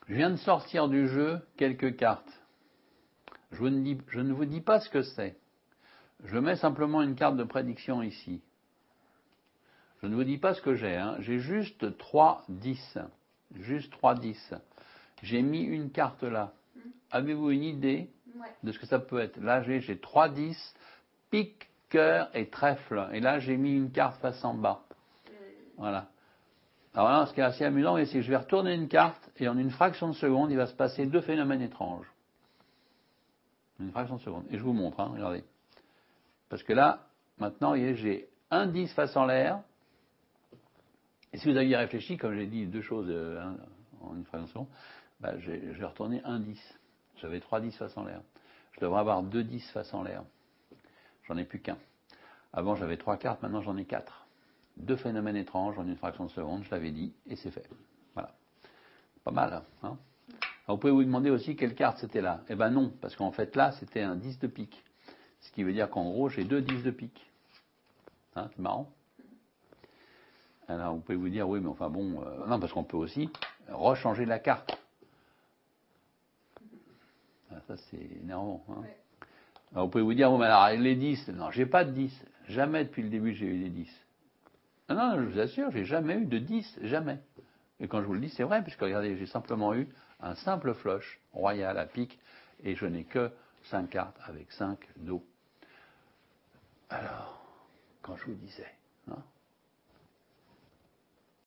Je viens de sortir du jeu quelques cartes. Je ne vous dis pas ce que c'est. Je mets simplement une carte de prédiction ici. Je ne vous dis pas ce que j'ai. Hein. J'ai juste 3 10. Juste 3 10. J'ai mis une carte là. Avez-vous une idée de ce que ça peut être? Là, j'ai 3 10, pique, cœur et trèfle. Et là, j'ai mis une carte face en bas. Voilà. Alors là, ce qui est assez amusant, c'est que je vais retourner une carte et en une fraction de seconde, il va se passer 2 phénomènes étranges. Une fraction de seconde. Et je vous montre, hein, regardez. Parce que là, maintenant, j'ai un 10 face en l'air. Et si vous aviez réfléchi, comme j'ai dit deux choses en une fraction de seconde, bah, j'ai retourné un 10. J'avais 3 10 face en l'air. Je devrais avoir 2 10 face en l'air. J'en ai plus qu'un. Avant, j'avais 3 cartes, maintenant j'en ai 4. 2 phénomènes étranges en une fraction de seconde, je l'avais dit, et c'est fait. Voilà. Pas mal, hein. Alors, vous pouvez vous demander aussi quelle carte c'était là. Eh ben non, parce qu'en fait là, c'était un 10 de pique. Ce qui veut dire qu'en gros, j'ai 2 10 de pique. Hein, c'est marrant. Alors vous pouvez vous dire, oui, mais enfin bon, non, parce qu'on peut aussi rechanger la carte. Ah, ça c'est énervant. Hein. Ouais. Alors vous pouvez vous dire, bon, mais alors les 10, non, j'ai pas de 10. Jamais depuis le début j'ai eu des 10. Non, non, je vous assure, j'ai jamais eu de 10, jamais. Et quand je vous le dis, c'est vrai, puisque regardez, j'ai simplement eu un simple flush royal à pique, et je n'ai que 5 cartes avec 5 dos. Alors, quand je vous disais, hein,